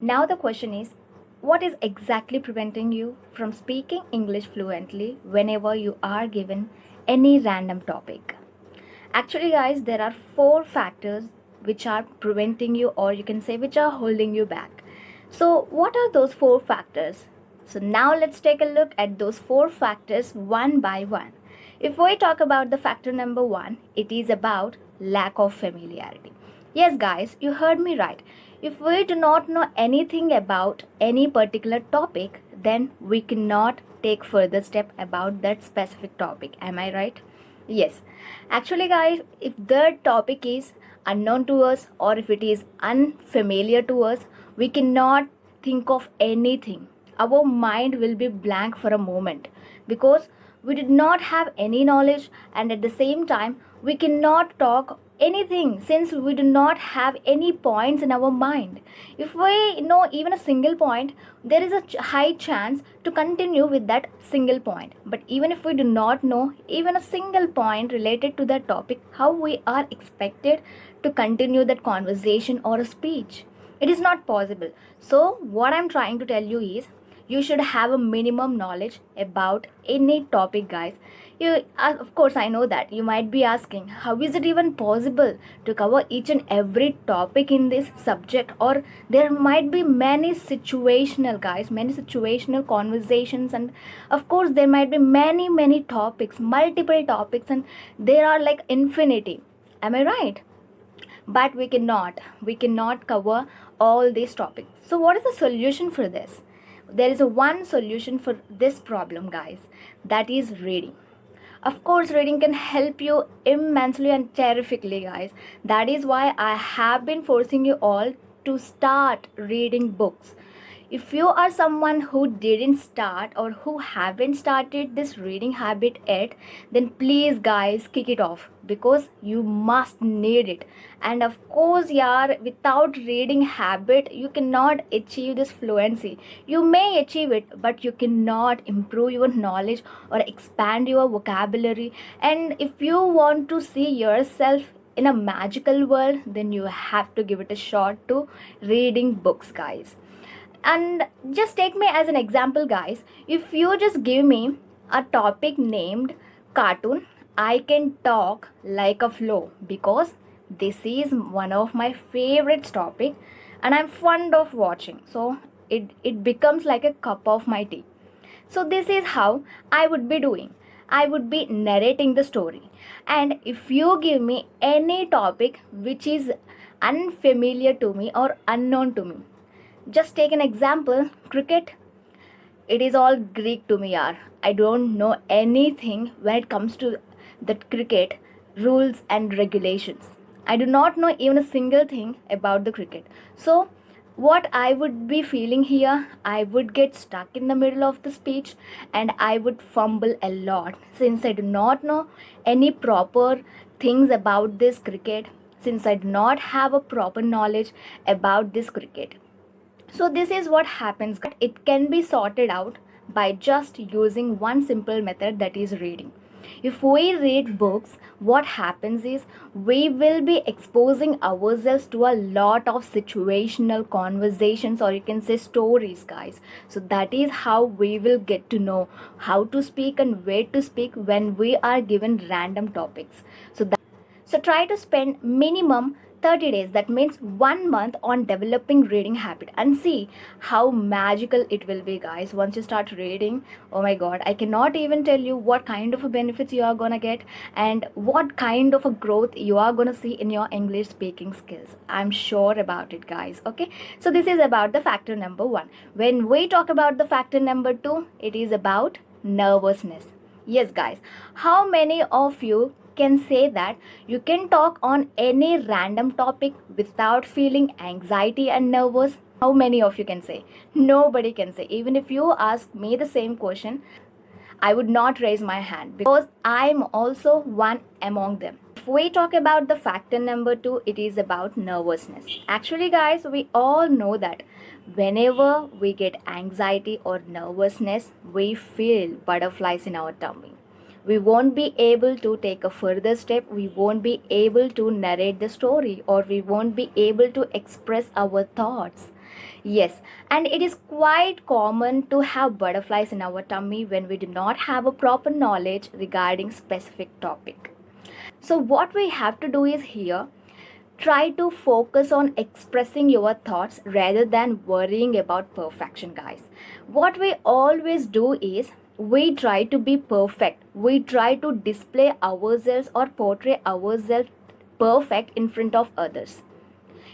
Now the question is, what is exactly preventing you from speaking English fluently whenever you are given any random topic? Actually, guys, there are four factors which are preventing you, or you can say which are holding you back. So, what are those four factors? So, now let's take a look at those four factors one by one. If we talk about the factor number one, it is about lack of familiarity. Yes, guys, you heard me right. If we do not know anything about any particular topic, then we cannot take further step about that specific topic. Am I right? Yes. Actually, guys, if the topic is unknown to us or if it is unfamiliar to us, we cannot think of anything. Our mind will be blank for a moment because we did not have any knowledge, and at the same time we cannot talk anything since we do not have any points in our mind. If we know even a single point, there is a high chance to continue with that single point. But even if we do not know even a single point related to that topic, how we are expected to continue that conversation or a speech? It is not possible. So what I'm trying to tell you is, you should have a minimum knowledge about any topic, guys. Of course, I know that you might be asking, how is it even possible to cover each and every topic in this subject? Or there might be many situational, guys, many situational conversations, and of course there might be many topics, multiple topics, and there are like infinity. Am I right? But we cannot cover all these topics. So what is the solution for this? There is a one solution for this problem, guys. That is reading. Of course, reading can help you immensely and terrifically, guys. That is why I have been forcing you all to start reading books. If you are someone who didn't start or who haven't started this reading habit yet, then please, guys, kick it off because you must need it. And of course, yeah, without reading habit, you cannot achieve this fluency. You may achieve it, but you cannot improve your knowledge or expand your vocabulary. And if you want to see yourself in a magical world, then you have to give it a shot to reading books, guys. And just take me as an example, guys. If you just give me a topic named cartoon, I can talk like a flow because this is one of my favorite topic and I'm fond of watching. So it becomes like a cup of my tea. So this is how I would be doing. I would be narrating the story. And if you give me any topic which is unfamiliar to me or unknown to me, just take an example, cricket. It is all Greek to me, yaar. I don't know anything when it comes to the cricket rules and regulations. I do not know even a single thing about the cricket. So what I would be feeling here, I would get stuck in the middle of the speech and I would fumble a lot since I do not know any proper things about this cricket, since I do not have a proper knowledge about this cricket. So this is what happens. It can be sorted out by just using one simple method, that is reading. If we read books, what happens is we will be exposing ourselves to a lot of situational conversations, or you can say stories, guys. So that is how we will get to know how to speak and where to speak when we are given random topics. So try to spend minimum 30 days, that means 1 month, on developing reading habit and see how magical it will be, guys. Once you start reading, oh my god, I cannot even tell you what kind of benefits you are gonna get and what kind of a growth you are gonna see in your English speaking skills. I'm sure about it, guys. Okay, so this is about the factor number one. When we talk about the factor number two, it is about nervousness. Yes, guys, how many of you can say that you can talk on any random topic without feeling anxiety and nervous? How many of you can say? Nobody can say. Even if you ask me the same question, I would not raise my hand because I'm also one among them. If we talk about the factor number two, it is about nervousness. Actually, guys, we all know that whenever we get anxiety or nervousness, we feel butterflies in our tummy. We won't be able to take a further step, we won't be able to narrate the story, or we won't be able to express our thoughts. Yes, and it is quite common to have butterflies in our tummy when we do not have a proper knowledge regarding specific topic. So what we have to do is here, try to focus on expressing your thoughts rather than worrying about perfection, guys. What we always do is we try to be perfect. We try to display ourselves or portray ourselves perfect in front of others.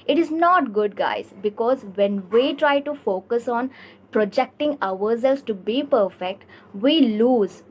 It is not good, guys, because when we try to focus on projecting ourselves to be perfect, we lose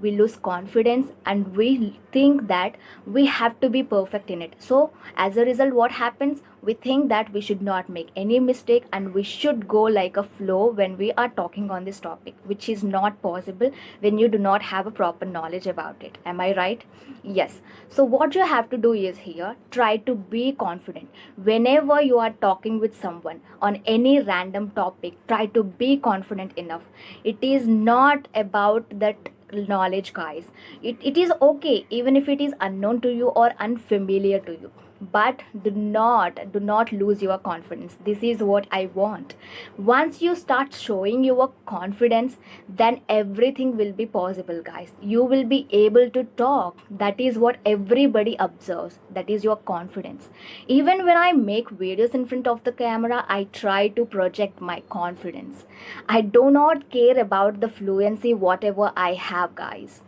confidence, and we think that we have to be perfect in it. So as a result, what happens, we think that we should not make any mistake and we should go like a flow when we are talking on this topic, which is not possible when you do not have a proper knowledge about it. Am I right? Yes. So what you have to do is here, try to be confident whenever you are talking with someone on any random topic. Try to be confident enough. It is not about that knowledge, guys. It is okay even if it is unknown to you or unfamiliar to you, but do not lose your confidence. This is what I want. Once you start showing your confidence, then everything will be possible, guys. You will be able to talk. That is what everybody observes. That is your confidence. Even when I make videos in front of the camera, I try to project my confidence. I do not care about the fluency whatever I have, guys.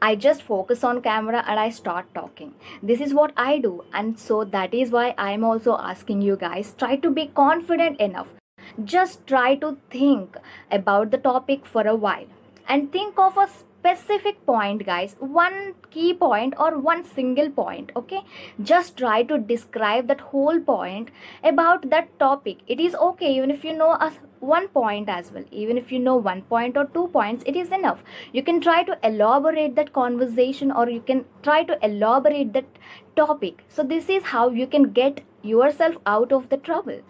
I just focus on camera and I start talking. This is what I do. And so that is why I'm also asking you guys, try to be confident enough. Just try to think about the topic for a while and think of a specific point, guys. One key point or one single point, okay? Just try to describe that whole point about that topic. It is okay even if you know one point as well. Even if you know 1 point or 2 points, it is enough. You can try to elaborate that conversation, or you can try to elaborate that topic. So this is how you can get yourself out of the trouble.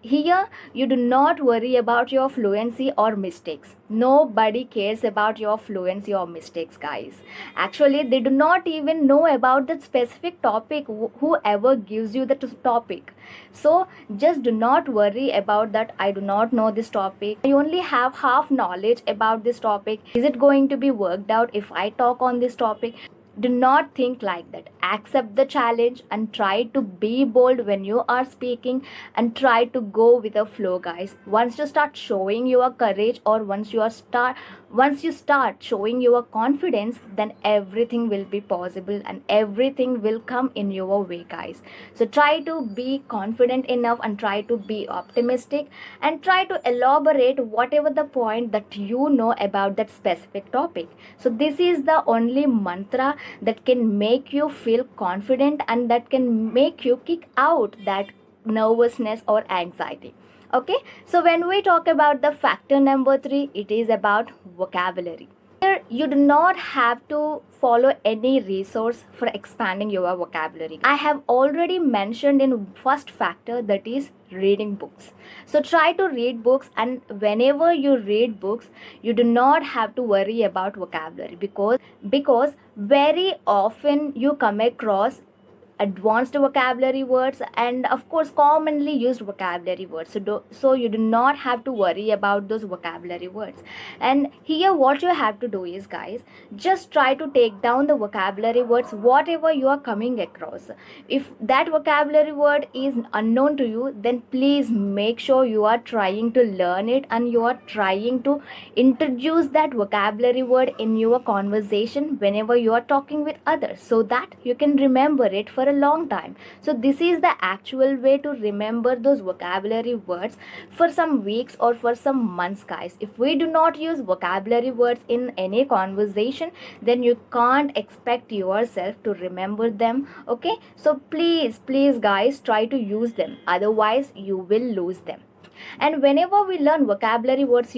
Here, you do not worry about your fluency or mistakes. Nobody cares about your fluency or mistakes, guys. Actually, they do not even know about that specific topic, whoever gives you the topic. So, just do not worry about that. I do not know this topic. I only have half knowledge about this topic. Is it going to be worked out if I talk on this topic? Do not think like that. Accept the challenge and try to be bold when you are speaking, and try to go with the flow, guys. Once you start showing your courage, or once you start showing your confidence, then everything will be possible and everything will come in your way, guys. So try to be confident enough and try to be optimistic and try to elaborate whatever the point that you know about that specific topic. So this is the only mantra that can make you feel confident and that can make you kick out that nervousness or anxiety. Okay, so when we talk about the factor number 3, it is about vocabulary. Here, you do not have to follow any resource for expanding your vocabulary. I have already mentioned in first factor, that is reading books. So try to read books, and whenever you read books, you do not have to worry about vocabulary, because very often you come across advanced vocabulary words and of course commonly used vocabulary words. So you do not have to worry about those vocabulary words. And here what you have to do is, guys, just try to take down the vocabulary words whatever you are coming across. If that vocabulary word is unknown to you, then please make sure you are trying to learn it and you are trying to introduce that vocabulary word in your conversation whenever you are talking with others, so that you can remember it for a long time. So this is the actual way to remember those vocabulary words for some weeks or for some months, guys. If we do not use vocabulary words in any conversation, then you can't expect yourself to remember them. Okay, so please guys, try to use them, otherwise you will lose them. And whenever we learn vocabulary words,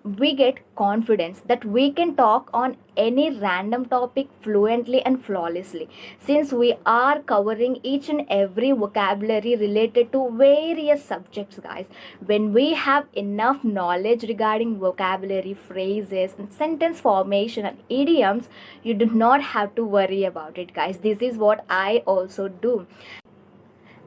we get confidence that we can talk on any random topic fluently and flawlessly, since we are covering each and every vocabulary related to various subjects, guys. When we have enough knowledge regarding vocabulary, phrases and sentence formation and idioms, you do not have to worry about it, guys. This is what I also do.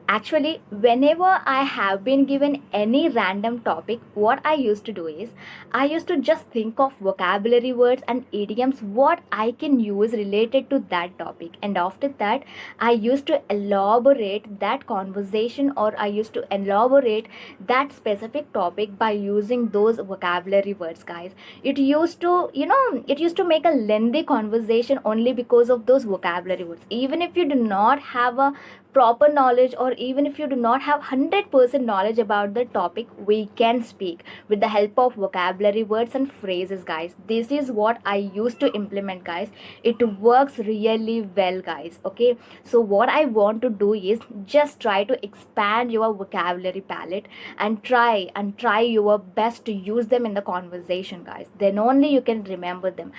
Actually, whenever I have been given any random topic, what I used to do is I used to just think of vocabulary words and idioms what I can use related to that topic. And after that, I used to elaborate that conversation, or I used to elaborate that specific topic by using those vocabulary words, guys. It used to make a lengthy conversation only because of those vocabulary words. Even if you do not have a proper knowledge, or even if you do not have 100% knowledge about the topic, we can speak with the help of vocabulary words and phrases, guys. This is what I used to implement, guys. It works really well, guys. Okay, so what I want to do is just try to expand your vocabulary palette, and try your best to use them in the conversation, guys. Then only you can remember them.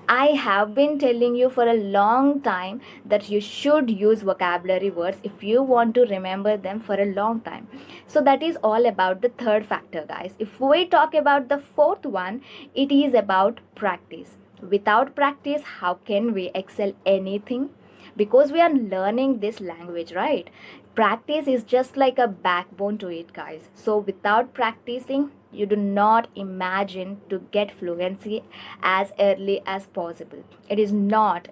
I have been telling you for a long time that you should use vocabulary words if you want to remember them for a long time. So that is all about the third factor, guys. If we talk about the fourth one, it is about practice. Without practice, how can we excel anything? Because we are learning this language, right? Practice is just like a backbone to it, guys. So without practicing, you do not imagine to get fluency as early as possible. It is not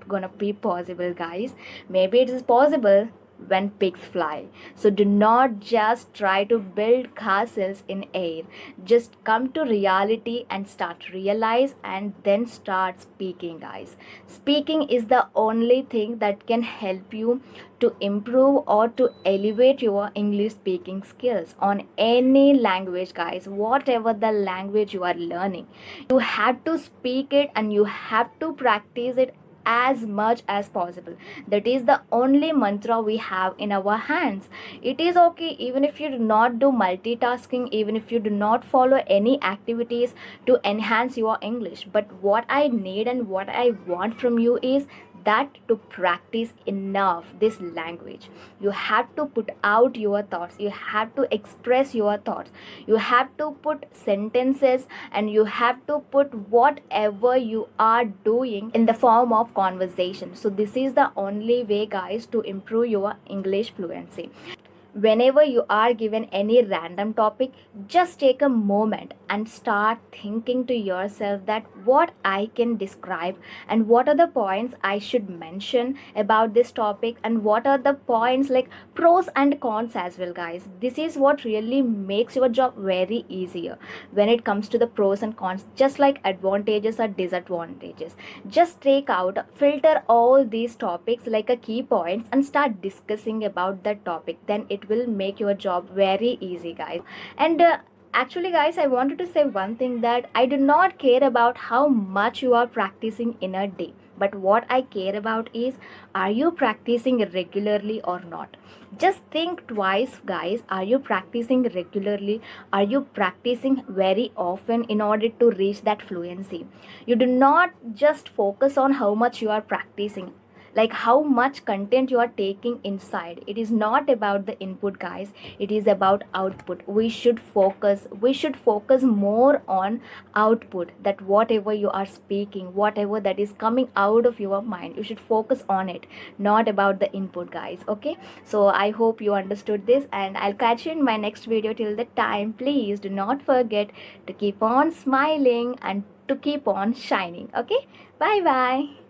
gonna be possible, guys. Maybe it is possible when pigs fly. So do not just try to build castles in air. Just come to reality and start realize, and then start speaking, guys. Speaking is the only thing that can help you to improve or to elevate your English speaking skills on any language, guys. Whatever the language you are learning, you have to speak it and you have to practice it as much as possible. That is the only mantra we have in our hands. It is okay even if you do not do multitasking, even if you do not follow any activities to enhance your English. But what I need and what I want from you is that to practice enough this language. You have to put out your thoughts, you have to express your thoughts, you have to put sentences, and you have to put whatever you are doing in the form of conversation. So this is the only way, guys, to improve your English fluency. Whenever you are given any random topic, just take a moment and start thinking to yourself that what I can describe, and what are the points I should mention about this topic, and what are the points like pros and cons as well, guys. This is what really makes your job very easier when it comes to the pros and cons, just like advantages or disadvantages. Just take out, filter all these topics like a key points, and start discussing about that topic. Then it will make your job very easy, guys. And actually, guys, I wanted to say one thing, that I do not care about how much you are practicing in a day, but what I care about is, are you practicing regularly or not? Just think twice, guys. Are you practicing regularly? Are you practicing very often in order to reach that fluency? You do not just focus on how much you are practicing, like how much content you are taking inside. It is not about the input, guys, it is about output. We should focus more on output, that whatever you are speaking, whatever that is coming out of your mind, you should focus on it, not about the input, guys. Okay, so I hope you understood this, and I'll catch you in my next video. Till the time, please do not forget to keep on smiling and to keep on shining. Okay, bye bye.